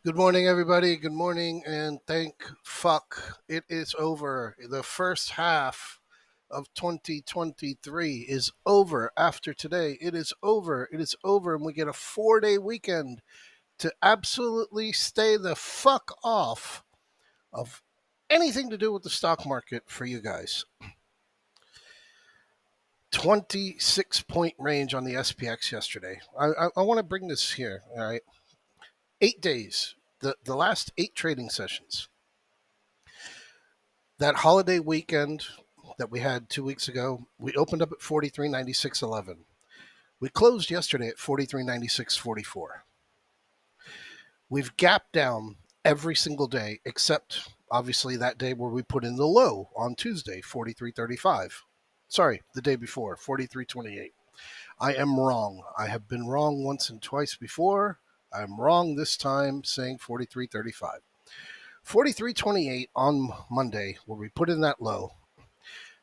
Good morning, everybody. Good morning, and thank fuck it is over. The first half of 2023 is over. After today, it is over. It is over, and we get a 4-day weekend to absolutely stay the fuck off of anything to do with the stock market for you guys. 26-point range on the SPX yesterday. I want to bring this here, all right? 8 days, the last 8 trading sessions. That holiday weekend that we had 2 weeks ago, we opened up at 43.96.11. We closed yesterday at 43.96.44. We've gapped down every single day except obviously that day where we put in the low on Tuesday, 43.35. Sorry, the day before, 43.28. I am wrong. I have been wrong once and twice before. I'm wrong this time saying 43.35. 43.28 on Monday where we put in that low.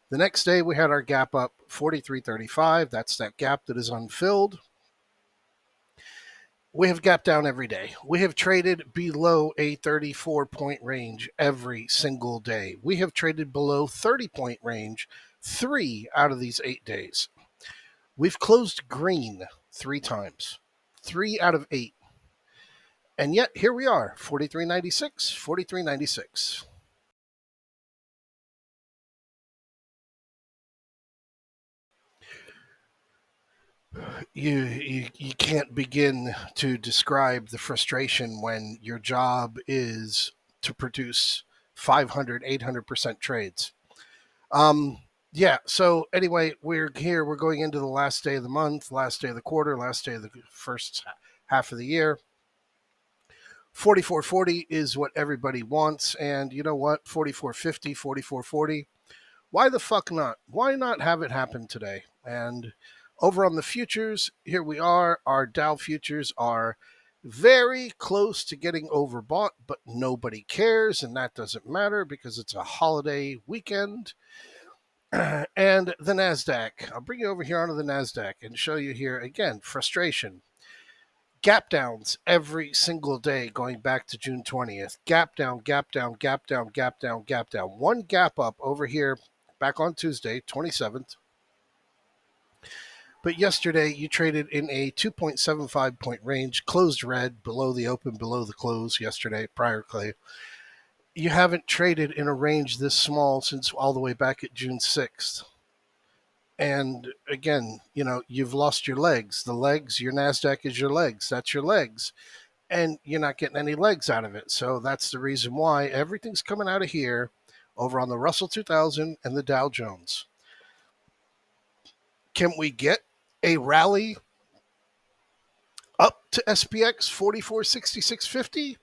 The next day, we had our gap up 43.35. That's that gap that is unfilled. We have gapped down every day. We have traded below a 34-point range every single day. We have traded below 30-point range 3 out of these 8 days. We've closed green 3 times, 3 out of 8. And yet, here we are, 43.96, 43.96. You can't begin to describe the frustration when your job is to produce 500 800% trades. Yeah, so anyway, we're here, we're going into the last day of the month, last day of the quarter, last day of the first half of the year. 44.40 is what everybody wants, and you know what? 44.50, 44.40. Why the fuck not? Why not have it happen today? And over on the futures, here we are. Our Dow futures are very close to getting overbought, but nobody cares, and that doesn't matter because it's a holiday weekend. And the NASDAQ. I'll bring you over here onto the NASDAQ and show you here again frustration. Gap downs every single day going back to June 20th. Gap down, gap down, gap down, gap down, gap down. One gap up over here back on Tuesday, 27th. But yesterday, you traded in a 2.75 point range, closed red, below the open, below the close yesterday, prior clay. You haven't traded in a range this small since all the way back at June 6th. And again, you've lost your legs. The legs, your NASDAQ is your legs. That's your legs. And you're not getting any legs out of it. So that's the reason why everything's coming out of here over on the Russell 2000 and the Dow Jones. Can we get a rally up to SPX 4466.50?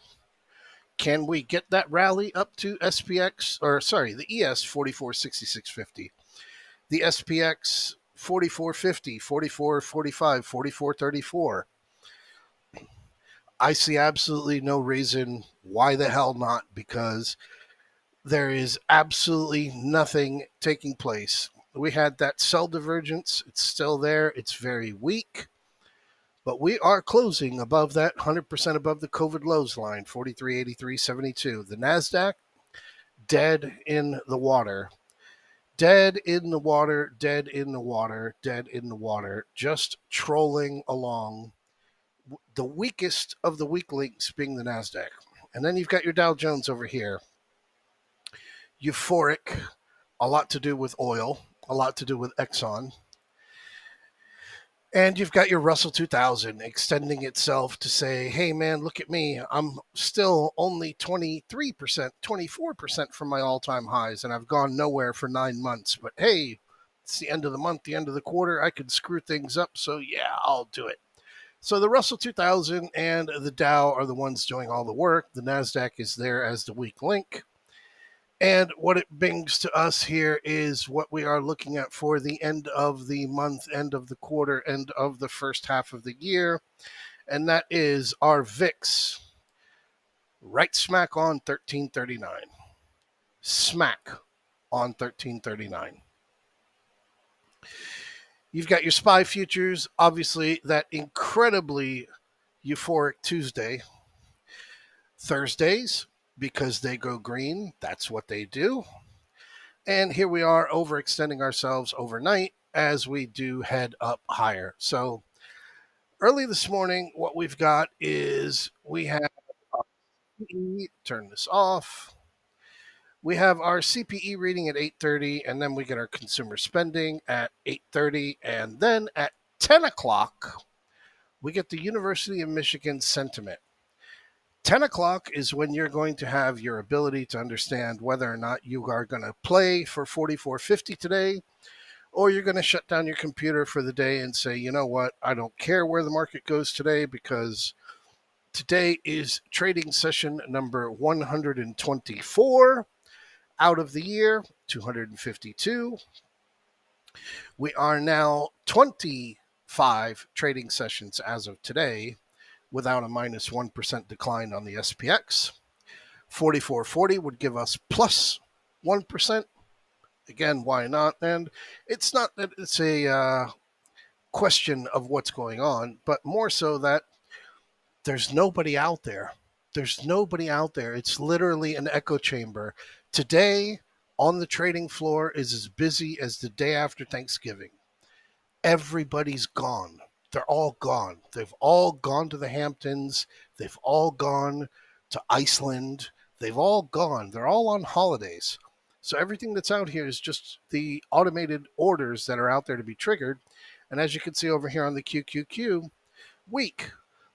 Can we get that rally up to the ES 4466.50? The SPX 44.50, 44.45, 44.34. I see absolutely no reason why the hell not, because there is absolutely nothing taking place. We had that sell divergence. It's still there. It's very weak. But we are closing above that 100% above the COVID lows line, 43.83.72. The NASDAQ, dead in the water. Dead in the water, dead in the water, dead in the water. Just trolling along. The weakest of the weak links being the NASDAQ. And then you've got your Dow Jones over here. Euphoric, a lot to do with oil, a lot to do with Exxon. And you've got your Russell 2000 extending itself to say, hey, man, look at me. I'm still only 23%, 24% from my all-time highs, and I've gone nowhere for 9 months. But hey, it's the end of the month, the end of the quarter. I could screw things up, so yeah, I'll do it. So the Russell 2000 and the Dow are the ones doing all the work. The NASDAQ is there as the weak link. And what it brings to us here is what we are looking at for the end of the month, end of the quarter, end of the first half of the year. And that is our VIX, right smack on 1339. Smack on 1339. You've got your SPY futures, obviously that incredibly euphoric Tuesday. Thursdays, because they go green, that's what they do. And here we are overextending ourselves overnight as we do head up higher. So early this morning, what we've got is we have turn this off. We have our CPE reading at 8:30, and then we get our consumer spending at 8:30, and then at 10 o'clock, we get the University of Michigan sentiment. 10 o'clock is when you're going to have your ability to understand whether or not you are going to play for 44.50 today, or you're going to shut down your computer for the day and say, you know what, I don't care where the market goes today, because today is trading session number 124 out of the year, 252. We are now 25 trading sessions as of today without a minus 1% decline on the SPX. 44.40 would give us plus 1%. Again, why not? And it's not that it's a question of what's going on, but more so that there's nobody out there. There's nobody out there. It's literally an echo chamber. Today on the trading floor is as busy as the day after Thanksgiving. Everybody's gone. They're all gone. They've all gone to the Hamptons. They've all gone to Iceland. They've all gone. They're all on holidays. So everything that's out here is just the automated orders that are out there to be triggered. And as you can see over here on the QQQ, weak.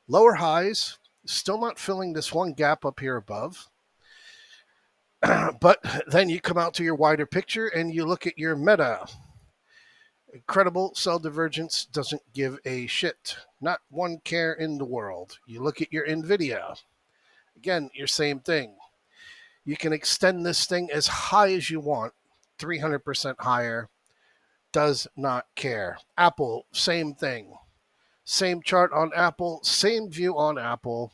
Lower highs, still not filling this one gap up here above. But then you come out to your wider picture and you look at your meta. Incredible sell divergence, doesn't give a shit. Not one care in the world. You look at your NVIDIA. Again, your same thing. You can extend this thing as high as you want, 300% higher. Does not care. Apple, same thing. Same chart on Apple, same view on Apple.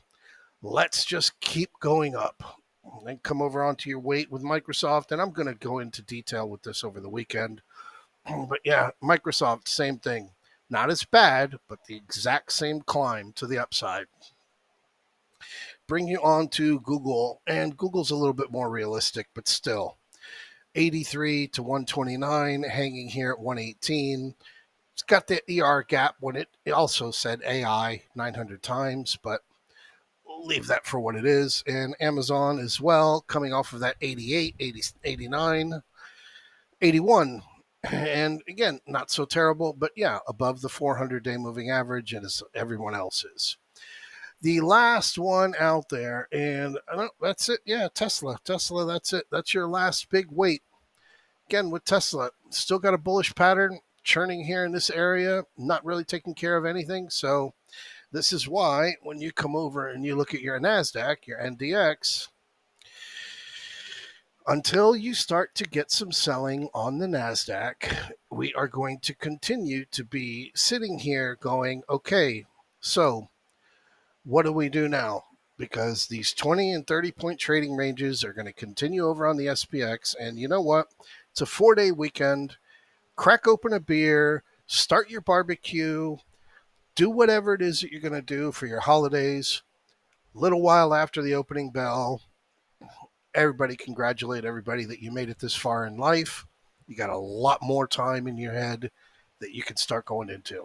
Let's just keep going up. And then come over onto your weight with Microsoft, and I'm going to go into detail with this over the weekend. But yeah, Microsoft, same thing. Not as bad, but the exact same climb to the upside. Bring you on to Google, and Google's a little bit more realistic, but still. 83 to 129, hanging here at 118. It's got the ER gap when it also said AI 900 times, but we'll leave that for what it is. And Amazon as well, coming off of that 88, 80, 89, 81. And again, not so terrible, but yeah, above the 400-day moving average, and as everyone else is. The last one out there, and that's it. Yeah, Tesla, that's it. That's your last big weight. Again, with Tesla, still got a bullish pattern, churning here in this area, not really taking care of anything. So this is why when you come over and you look at your NASDAQ, your NDX, until you start to get some selling on the NASDAQ, we are going to continue to be sitting here going, okay, so what do we do now? Because these 20 and 30 point trading ranges are going to continue over on the SPX. And you know what? It's a 4-day weekend. Crack open a beer, start your barbecue, do whatever it is that you're going to do for your holidays. A little while after the opening bell, everybody congratulate everybody that you made it this far in life. You got a lot more time in your head that you can start going into.